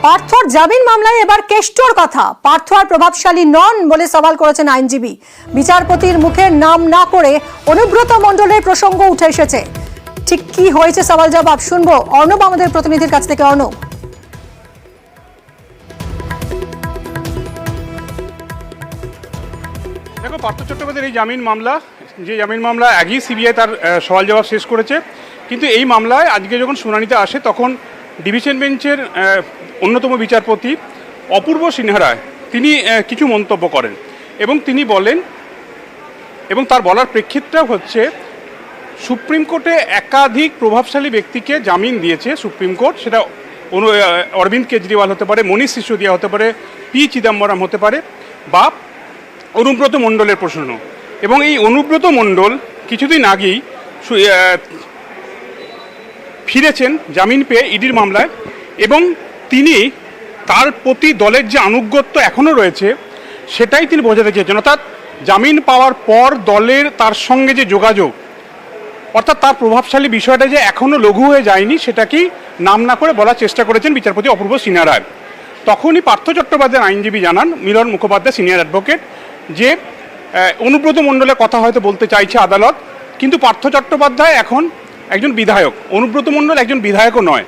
পার্থর জামিন মামলায় এবার কেষ্টর কথা। পার্থ আর প্রভাবশালী নন বলে সওয়াল করেছেন আইনজীবী। বিচারপতির মুখে নাম না করে অনুব্রত মণ্ডলের প্রসঙ্গ উঠে এসেছে। ঠিক কি হয়েছে সওয়াল জবাব শুনবো অর্ণব আমাদের প্রতিনিধির কাছ থেকে। অর্ণব, দেখো, পার্থ চট্টোপাধ্যায়ের এই জামিন মামলা আগেই সিবিআই তার সওয়াল জবাব শেষ করেছে। কিন্তু এই মামলায় আজকে যখন শুনানিতে আসে তখন ডিভিশন বেঞ্চের অন্যতম বিচারপতি অপূর্ব সিনহা রায় তিনি কিছু মন্তব্য করেন এবং তিনি বলেন, এবং তার বলার প্রেক্ষিতটা হচ্ছে সুপ্রিম কোর্টে একাধিক প্রভাবশালী ব্যক্তিকে জামিন দিয়েছে সুপ্রিম কোর্ট। সেটা অরবিন্দ কেজরিওয়াল হতে পারে, মনীষ সিসোদিয়া হতে পারে, পি চিদম্বরম হতে পারে, বা অনুব্রত মণ্ডলের প্রশ্ন। এবং এই অনুব্রত মণ্ডল কিছুদিন আগেই ফিরেছেন জামিন পেয়ে ইডির মামলায়, এবং তিনি তার প্রতি দলের যে আনুগত্য এখনও রয়েছে সেটাই তিনি বোঝাতে চেয়েছেন। অর্থাৎ জামিন পাওয়ার পর দলের তার সঙ্গে যে যোগাযোগ, অর্থাৎ তার প্রভাবশালী বিষয়টা যে এখনও লঘু হয়ে যায়নি সেটাকেই নাম না করে বলার চেষ্টা করেছেন বিচারপতি অপূর্ব সিনহা রায়। তখনই পার্থ চট্টোপাধ্যায়ের আইনজীবী জানান, মিলন মুখোপাধ্যায় সিনিয়র অ্যাডভোকেট, যে অনুব্রত মণ্ডলের কথা হয়তো বলতে চাইছে আদালত, কিন্তু পার্থ চট্টোপাধ্যায় এখন একজন বিধায়ক, অনুব্রত মণ্ডল একজন বিধায়কও নয়।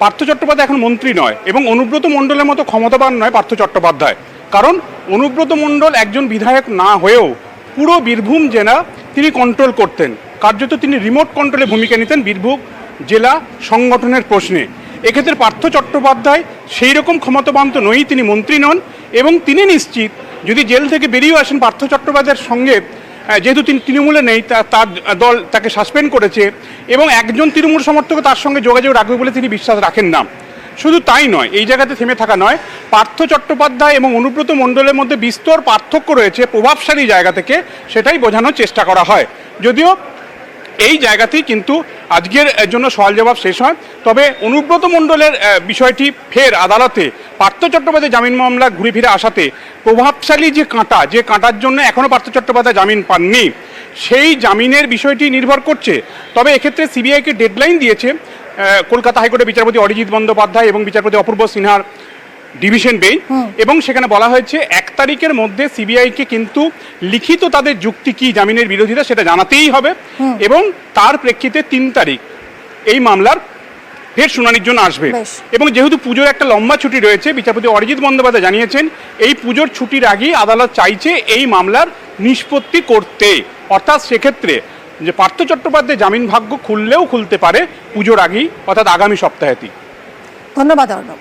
পার্থ চট্টোপাধ্যায় এখন মন্ত্রী নয়, এবং অনুব্রত মণ্ডলের মতো ক্ষমতাবান নয় পার্থ চট্টোপাধ্যায়। কারণ অনুব্রত মণ্ডল একজন বিধায়ক না হয়েও পুরো বীরভূম জেলা তিনি কন্ট্রোল করতেন। কার্যত তিনি রিমোট কন্ট্রোলে ভূমিকা নিতেন বীরভূম জেলা সংগঠনের প্রশ্নে। এক্ষেত্রে পার্থ চট্টোপাধ্যায় সেই রকম ক্ষমতাবান তো নয়, তিনি মন্ত্রী নন, এবং তিনি নিশ্চিত যদি জেল থেকে বেরিয়ে আসেন পার্থ চট্টোপাধ্যায়ের সঙ্গে, যেহেতু তিনি তৃণমূলে নেই, তার দল তাকে সাসপেন্ড করেছে, এবং একজন তৃণমূল সমর্থক তার সঙ্গে যোগাযোগ রাখবে বলে তিনি বিশ্বাস রাখেন না। শুধু তাই নয়, এই জায়গাতে থেমে থাকা নয়, পার্থ চট্টোপাধ্যায় এবং অনুব্রত মণ্ডলের মধ্যে বিস্তর পার্থক্য রয়েছে প্রভাবশালী জায়গা থেকে, সেটাই বোঝানোর চেষ্টা করা হয়। যদিও এই জায়গাতেই কিন্তু আজকের জন্য সওয়াল জবাব শেষ হয়। তবে অনুব্রত মণ্ডলের বিষয়টি ফের আদালতে পার্থ চট্টোপাধ্যায় জামিন মামলা ঘুরে ফিরে আসাতে প্রভাবশালী যে কাঁটার জন্য এখনও পার্থ চট্টোপাধ্যায় জামিন পাননি, সেই জামিনের বিষয়টি নির্ভর করছে। তবে এক্ষেত্রে সিবিআইকে ডেডলাইন দিয়েছে কলকাতা হাইকোর্টের বিচারপতি অরিজিৎ বন্দ্যোপাধ্যায় এবং বিচারপতি অপূর্ব সিনহার ডিভিশন বেঞ্চ, এবং সেখানে বলা হয়েছে 1 তারিখের মধ্যে সিবিআইকে কিন্তু লিখিত তাদের যুক্তি কি জামিনের বিরোধিতা সেটা জানাতেই হবে, এবং তার প্রেক্ষিতে 3 তারিখ এই মামলার ফের শুনানির জন্য আসবে। এবং যেহেতু পুজোর একটা লম্বা ছুটি রয়েছে, বিচারপতি অরিজিৎ বন্দ্যোপাধ্যায় জানিয়েছেন এই পুজোর ছুটির আগেই আদালত চাইছে এই মামলার নিষ্পত্তি করতে। অর্থাৎ সেক্ষেত্রে যে পার্থ চট্টোপাধ্যায় জামিন ভাগ্য খুললেও খুলতে পারে পুজোর আগেই, অর্থাৎ আগামী সপ্তাহেতেই। ধন্যবাদ অর্ণব।